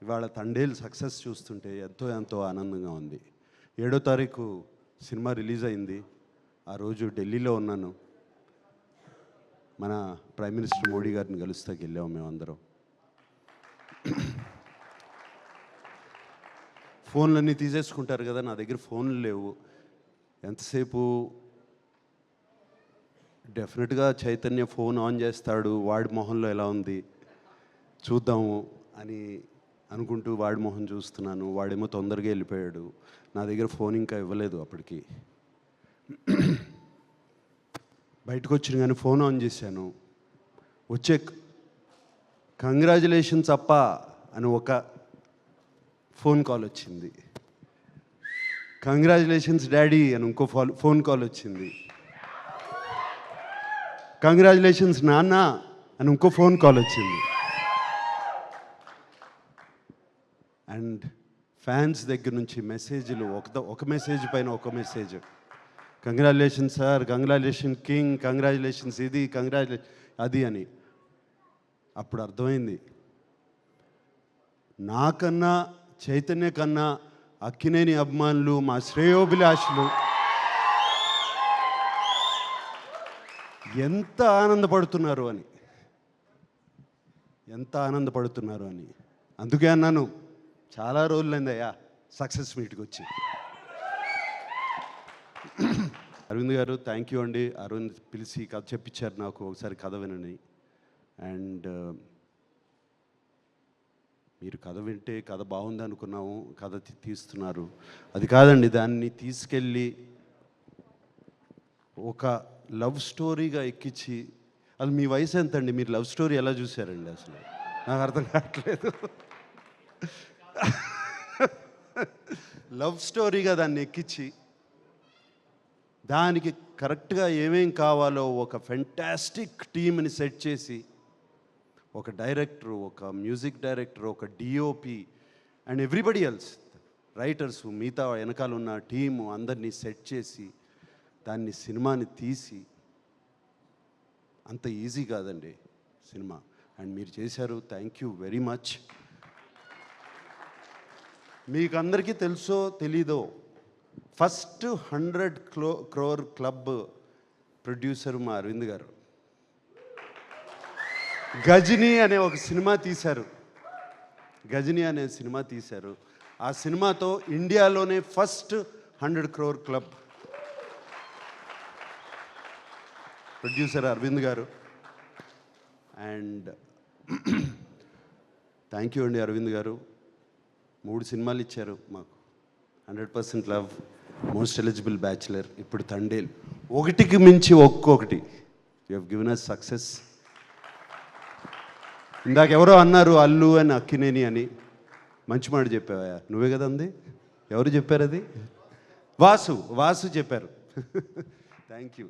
ఇవాళ తండేల్ సక్సెస్ చూస్తుంటే ఎంతో ఆనందంగా ఉంది. 7వ తారీఖు సినిమా రిలీజ్ అయింది. ఆ రోజు ఢిల్లీలో ఉన్నాను. మన ప్రైమ్ మినిస్టర్ మోడీ గారిని కలుస్తాకి వెళ్ళాము మేమందరం. ఫోన్లన్నీ తీసేసుకుంటారు కదా, నా దగ్గర ఫోన్లు లేవు. ఎంతసేపు డెఫినెట్గా చైతన్య ఫోన్ ఆన్ చేస్తాడు, వాడి మొహంలో ఎలా ఉంది చూద్దాము అని అనుకుంటూ వాడి మొహం చూస్తున్నాను. వాడేమో తొందరగా వెళ్ళిపోయాడు. నా దగ్గర ఫోన్ ఇంకా ఇవ్వలేదు అప్పటికి. బయటకు వచ్చిన కానీ ఫోన్ ఆన్ చేశాను. వచ్చే కంగ్రాచులేషన్స్ అప్ప అని ఒక ఫోన్ కాల్ వచ్చింది. కంగ్రాచులేషన్స్ డాడీ అని ఇంకో ఫోన్ కాల్ వచ్చింది. కంగ్రాచులేషన్స్ నాన్న అని ఇంకో ఫోన్ కాల్ వచ్చింది. అండ్ ఫ్యాన్స్ దగ్గర నుంచి మెసేజ్లు, ఒక మెసేజ్ పైన ఒక message. Congratulation sir, congratulation king, congratulations ఇది, కంగ్రాచులేషన్ అది అని. అప్పుడు అర్థమైంది, నాకన్నా చైతన్య కన్నా అక్కినేని అభిమానులు, మా శ్రేయోభిలాషులు ఎంత ఆనందపడుతున్నారు అని, అందుకే అన్నాను చాలా రోజులైందయ్యా సక్సెస్ మీట్కి వచ్చి. అరవింద్ గారు థ్యాంక్ యూ అండి. అరవింద్ పిలిచి కథ చెప్పించారు నాకు, ఒకసారి కథ వినని. అండ్ మీరు కథ వింటే కథ బాగుంది అనుకున్నాము, కథ తీస్తున్నారు. అది కాదండి, దాన్ని తీసుకెళ్ళి ఒక లవ్ స్టోరీగా ఎక్కించి, అది మీ వయసు ఎంత అండి, మీరు లవ్ స్టోరీ ఎలా చూశారండి? అసలు నాకు అర్థం కావట్లేదు. లవ్ స్టోరీగా దాన్ని ఎక్కించి, దానికి కరెక్ట్గా ఏమేం కావాలో ఒక ఫెంటాస్టిక్ టీమ్ని సెట్ చేసి, ఒక డైరెక్టరు, ఒక మ్యూజిక్ డైరెక్టర్, ఒక DOP and everybody else, writers, మిగతా వెనకాల ఉన్న టీము అందరినీ సెట్ చేసి దాన్ని సినిమాని తీసి, అంత ఈజీ కాదండి సినిమా. అండ్ మీరు చేశారు, థ్యాంక్ యూ వెరీ మచ్. మీకు అందరికీ తెలుసో తెలీదో, ఫస్ట్ 100 crore క్లబ్ ప్రొడ్యూసర్ మా అరవింద్ గారు. గజనీ అనే ఒక సినిమా తీశారు. ఆ సినిమాతో ఇండియాలోనే first 100 crore club producer Aravind గారు. అండ్ థ్యాంక్ యూ అండి అరవింద్ గారు. 3 సినిమాలు ఇచ్చారు మాకు. 100% లవ్, మోస్ట్ ఎలిజిబుల్ బ్యాచులర్, ఇప్పుడు తండేల్. ఒకటికి మించి ఒక్కొక్కటి you have given us success. ఇందాక ఎవరో అన్నారు అల్లు అని, అక్కినేని అని. మంచి మాట చెప్పావా? నువ్వే కదా అంది. ఎవరు చెప్పారు అది? వాసు చెప్పారు. Thank you.